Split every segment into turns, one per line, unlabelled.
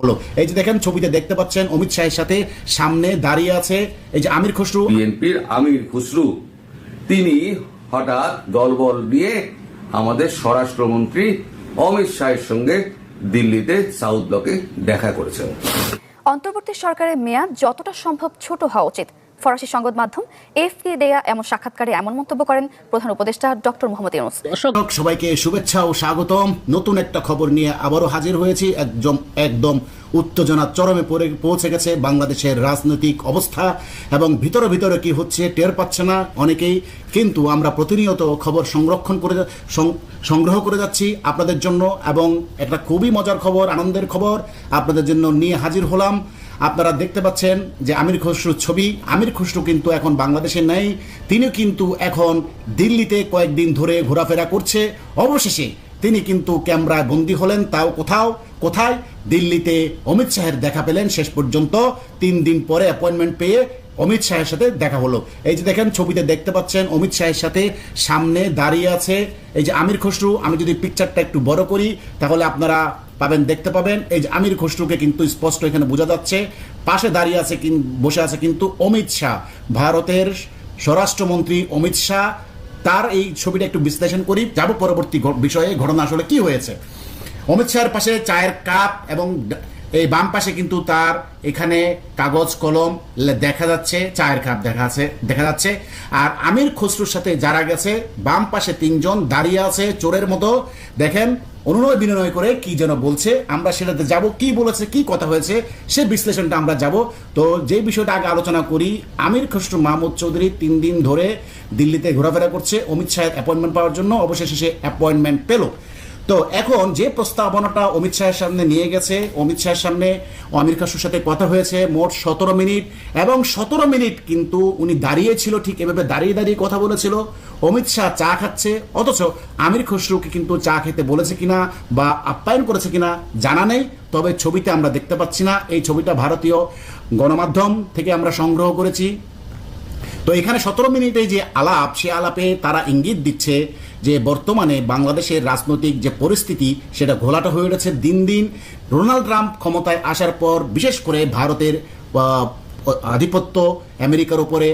হলো। এই যে দেখেন ছবিতে দেখতে পাচ্ছেন অমিত শাহের সাথে সামনে দাঁড়িয়ে আছে এই যে আমির খসরু।
বিএনপির আমির খসরু তিনি হঠাৎ দলবল নিয়ে আমাদের স্বরাষ্ট্রমন্ত্রী অমিত শাহের সঙ্গে দিল্লিতে সাউথ ব্লকে দেখা করেছেন।
অন্তর্বর্তী সরকারের মেয়াদ যতটা সম্ভব ছোট হওয়া উচিত, ফরাসি সংবাদ মাধ্যম এএফপি দেয়া এমন সাক্ষাৎকারে এমন মন্তব্য করেন প্রধান উপদেষ্টা ডক্টর মোহাম্মদ ইউনূস।
দর্শক সবাইকে শুভেচ্ছা ও স্বাগতম। নতুন একটা খবর নিয়ে আবারও হাজির হয়েছি। একদম উত্তেজনা চরমে পৌঁছে গেছে বাংলাদেশের রাজনৈতিক অবস্থা, এবং ভিতরে ভিতরে কি হচ্ছে টের পাচ্ছে না অনেকেই, কিন্তু আমরা প্রতিনিয়ত খবর সংগ্রহ করে যাচ্ছি আপনাদের জন্য, এবং একটা খুবই মজার খবর, আনন্দের খবর আপনাদের জন্য নিয়ে হাজির হলাম। আপনারা দেখতে পাচ্ছেন যে আমির খসরুর ছবি। আমির খসরু কিন্তু এখন বাংলাদেশে নেই, তিনি কিন্তু এখন দিল্লিতে কয়েকদিন ধরে ঘোরাফেরা করছে। অবশেষে তিনি কিন্তু ক্যামেরায় বন্দী হলেন, তাও কোথায় দিল্লিতে অমিত শাহের দেখা পেলেন। শেষ পর্যন্ত 3 দিন পরে অ্যাপয়েন্টমেন্ট পেয়ে অমিত শাহের সাথে দেখা হলো। এই যে দেখেন ছবিতে দেখতে পাচ্ছেন অমিত শাহের সাথে সামনে দাঁড়িয়ে আছে এই যে আমির খসরু। আমি যদি পিকচারটা একটু বড় করি তাহলে আপনারা দেখতে পাবেন এই যে আমির খসরুকে কিন্তু স্পষ্ট এখানে বোঝা যাচ্ছে। পাশে দাঁড়িয়ে আছে, বসে আছে কিন্তু অমিত শাহ, ভারতের স্বরাষ্ট্রমন্ত্রী অমিত শাহ। তার এই ছবিটা একটু বিশ্লেষণ করি, যাব পরবর্তী বিষয়ে, ঘটনা আসলে কি হয়েছে। অমিত শাহের পাশে চায়ের কাপ, এবং এই বাম পাশে কিন্তু তার এখানে কাগজ কলম দেখা যাচ্ছে, চায়ের কাপ দেখা যাচ্ছে। আর আমির খসরুর সাথে যারা গেছে বাম পাশে 3 জন দাঁড়িয়ে আছে চোরের মতো। দেখেন অনুনয় বিনয় করে কি যেন বলছে, আমরা সেটাতে যাব। কি বলেছে, কি কথা হয়েছে, সে বিশ্লেষণটা আমরা যাব। তো যে বিষয়টা আগে আলোচনা করি, আমির খসরু মাহমুদ চৌধুরী 3 দিন ধরে দিল্লিতে ঘোরাফেরা করছে অমিত শাহের অ্যাপয়েন্টমেন্ট পাওয়ার জন্য। অবশেষে সে অ্যাপয়েন্টমেন্ট পেল। তো এখন যে প্রস্তাবনাটা অমিত শাহের সামনে নিয়ে গেছে, অমিত শাহের সামনে আমির খসরুর সাথে কথা হয়েছে মোট 17 মিনিট, এবং 17 মিনিট কিন্তু উনি দাঁড়িয়েছিল, ঠিক এভাবে দাঁড়িয়ে কথা বলেছিল। অমিত শাহ চা খাচ্ছে, অথচ আমির খসরুকে কিন্তু চা খেতে বলেছে কিনা বা আপ্যায়ন করেছে কিনা জানা নেই। তবে ছবিতে আমরা দেখতে পাচ্ছি না, এই ছবিটা ভারতীয় গণমাধ্যম থেকে আমরা সংগ্রহ করেছি। তো এখানে 17 মিনিটে যে আলাপ, সে আলাপে তারা ইঙ্গিত দিচ্ছে যে বর্তমানে বাংলাদেশের রাজনৈতিক যে পরিস্থিতি সেটা ঘোলাটা হয়ে উঠেছে দিন দিন। ডোনাল্ড ট্রাম্প ক্ষমতায় আসার পর বিশেষ করে ভারতের আধিপত্য, আমেরিকার উপরে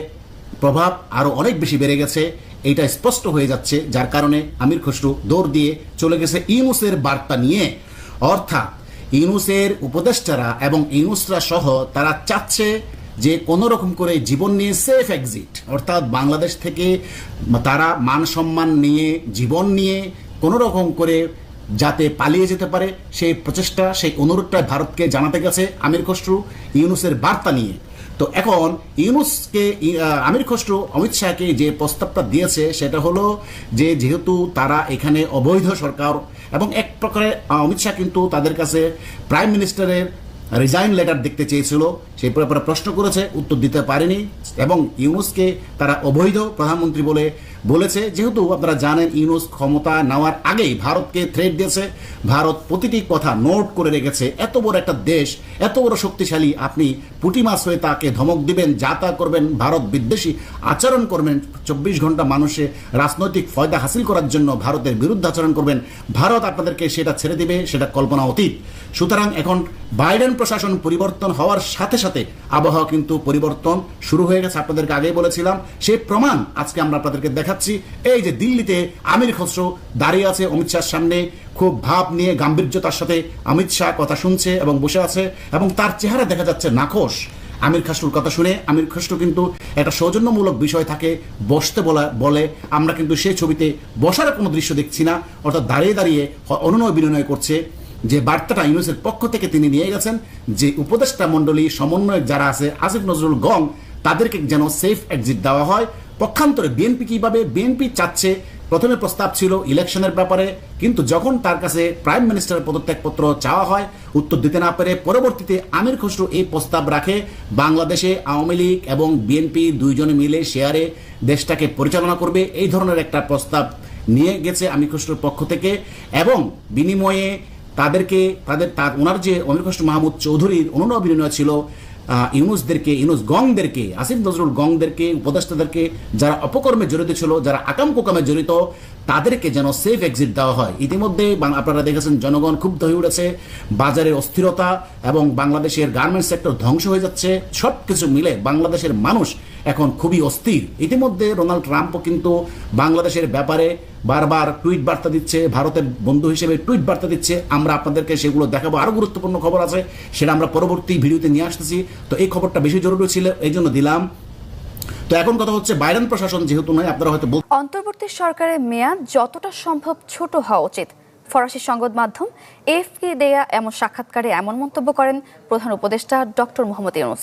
প্রভাব আরও অনেক বেশি বেড়ে গেছে, এইটা স্পষ্ট হয়ে যাচ্ছে। যার কারণে আমির খসরু দৌড় দিয়ে চলে গেছে ইউনূসের বার্তা নিয়ে। অর্থাৎ ইউনূসের উপদেষ্টারা এবং ইউনূসরা সহ তারা চাচ্ছে যে কোনো রকম করে জীবন নিয়ে সেফ এক্সিট, অর্থাৎ বাংলাদেশ থেকে তারা মান সম্মান নিয়ে, জীবন নিয়ে কোনো রকম করে যাতে পালিয়ে যেতে পারে, সেই প্রচেষ্টা, সেই অনুরোধটা ভারতকে জানাতে গেছে আমির খসরু ইউনূসের বার্তা নিয়ে। তো এখন আমির খসরু অমিত শাহকে যে প্রস্তাবটা দিয়েছে সেটা হলো যে যেহেতু তারা এখানে অবৈধ সরকার, এবং এক প্রকারে অমিত শাহ কিন্তু তাদের কাছে প্রাইম মিনিস্টারের রিজাইন লেটার দেখতে চেয়েছিল, সেই ব্যাপারে প্রশ্ন করেছে, উত্তর দিতে পারেনি, এবং ইউনূসকে তারা অবৈধ প্রধানমন্ত্রী বলেছে। যেহেতু আপনারা জানেন ইউনূস ক্ষমতা নেওয়ার আগেই ভারতকে থ্রেট দিয়েছে, ভারত প্রতিটি কথা নোট করে রেখেছে। এত বড় একটা দেশ, এত বড় শক্তিশালী, আপনি পুঁটি মাছ হয়ে তাকে ধমক দিবেন, যা তা করবেন, ভারত বিদ্বেষী আচরণ করবেন, 24 ঘন্টা মানুষের রাজনৈতিক ফয়দা হাসিল করার জন্য ভারতের বিরুদ্ধে আচরণ করবেন, ভারত আপনাদেরকে সেটা ছেড়ে দিবে, সেটা কল্পনা অতীত। সুতরাং এখন বাইডেন প্রশাসন পরিবর্তন হওয়ার সাথে সাথে আবহাওয়া কিন্তু পরিবর্তন শুরু হয়ে গেছে। আপনাদেরকে আগেই বলেছিলাম, সেই প্রমাণ আজকে আমরা আপনাদেরকে দেখাচ্ছি। এই যে দিল্লিতে আমির খসরু দাঁড়িয়ে আছে অমিত শাহের সামনে, খুব ভাব নিয়ে গাম্ভীর্যতার সাথে অমিত শাহ কথা শুনছে এবং বসে আছে, এবং তার চেহারা দেখা যাচ্ছে নাখোশ। আমির খসরুর কথা শুনে আমির খসরু কিন্তু একটা সৌজন্যমূলক বিষয় থাকে বসতে বলে, আমরা কিন্তু সেই ছবিতে বসার কোনো দৃশ্য দেখছি না, অর্থাৎ দাঁড়িয়ে দাঁড়িয়ে অনুনয় বিনয় করছে। যে বার্তাটা ইউনূসের পক্ষ থেকে তিনি নিয়ে গেছেন, যে উপদেষ্টা মণ্ডলী সমন্বয়ক যারা আছে, আসিফ নজরুল গং, তাদেরকে যেন সেফ এক্সিট দেওয়া হয়। পক্ষান্তরে বিএনপি কিভাবে, বিএনপি চাচ্ছে, প্রথমে প্রস্তাব ছিল ইলেকশনের ব্যাপারে, কিন্তু যখন তার কাছে প্রাইম মিনিস্টারের পদত্যাগপত্র চাওয়া হয়, উত্তর দিতে না পেরে পরবর্তীতে আমির খসরু এই প্রস্তাব রাখে, বাংলাদেশে আওয়ামী লীগ এবং বিএনপি দুইজনে মিলে শেয়ারে দেশটাকে পরিচালনা করবে, এই ধরনের একটা প্রস্তাব নিয়ে গেছে আমির খসরুর পক্ষ থেকে। এবং বিনিময়ে ওনার যে আমির খসরু মাহমুদ চৌধুরীর অনুনয় বিনয় ছিল ইউনুস গংদেরকে, আসিফ নজরুল গংদেরকে, উপদেষ্টাদেরকে, যারা অপকর্মে জড়িত ছিল, যারা আকাম কুকামে জড়িত, তাদেরকে যেন সেফ এক্সিট দেওয়া হয়। ইতিমধ্যে আপনারা দেখেছেন জনগণ ক্ষুব্ধ হয়ে উঠেছে, বাজারের অস্থিরতা এবং বাংলাদেশের গার্মেন্টস সেক্টর ধ্বংস হয়ে যাচ্ছে, সব কিছু মিলে বাংলাদেশের মানুষ এখন খুবই অস্থির। ইতিমধ্যে ডোনাল্ড ট্রাম্পও কিন্তু বাংলাদেশের ব্যাপারে বারবার টুইট বার্তা দিচ্ছে, ভারতের বন্ধু হিসেবে টুইট বার্তা দিচ্ছে। আমরা আপনাদেরকে সেগুলো দেখাবো। আরো গুরুত্বপূর্ণ খবর আছে, সেটা আমরা পরবর্তী ভিডিওতে নিয়ে আসতেছি। তো এই খবরটা বেশি জরুরি ছিল, এই জন্য দিলাম। তো এখন কথা হচ্ছে বাইডেন প্রশাসন যেহেতু নয়, আপনারা হয়তো
অন্তর্বর্তী সরকারের মেয়াদ যতটা সম্ভব ছোট হওয়া উচিত। ফরাসি সংবাদ মাধ্যম এএফপি দেয়া এমন সাক্ষাৎকারে এমন মন্তব্য করেন প্রধান উপদেষ্টা ডক্টর মোহাম্মদ ইউনূস।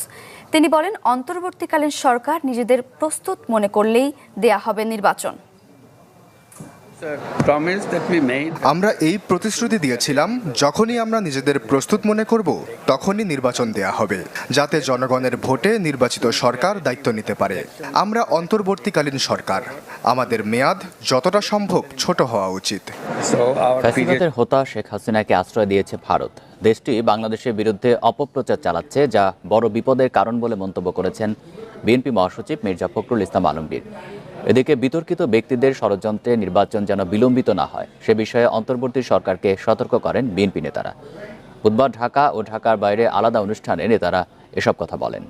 তিনি বলেন, অন্তর্বর্তীকালীন সরকার নিজেদের প্রস্তুত মনে করলেই দেয়া হবে নির্বাচন।
আমরা এই প্রতিশ্রুতি দিয়েছিলাম, যখনই আমরা নিজেদের প্রস্তুত মনে করব তখনই নির্বাচন দেয়া হবে, যাতে জনগণের ভোটে নির্বাচিত সরকার দায়িত্ব নিতে পারে। আমরা অন্তর্বর্তীকালীন সরকার, আমাদের মেয়াদ যতটা সম্ভব ছোট হওয়া উচিত।
ফ্যাসিবাদের হোতা শেখ হাসিনাকে আশ্রয় দিয়েছে ভারত। দেশটি বাংলাদেশের বিরুদ্ধে অপপ্রচার চালাচ্ছে, যা বড় বিপদের কারণ বলে মন্তব্য করেছেন বিএনপি মহাসচিব মির্জা ফখরুল ইসলাম আলমগীর। এদিকে বিতর্কিত ব্যক্তিদের ষড়যন্ত্রে নির্বাচন যেন বিলম্বিত না হয় সে বিষয়ে অন্তর্বর্তী সরকারকে সতর্ক করেন বিএনপি নেতারা। বুধবার ঢাকা ও ঢাকার বাইরে আলাদা অনুষ্ঠানে নেতারা এসব কথা বলেন।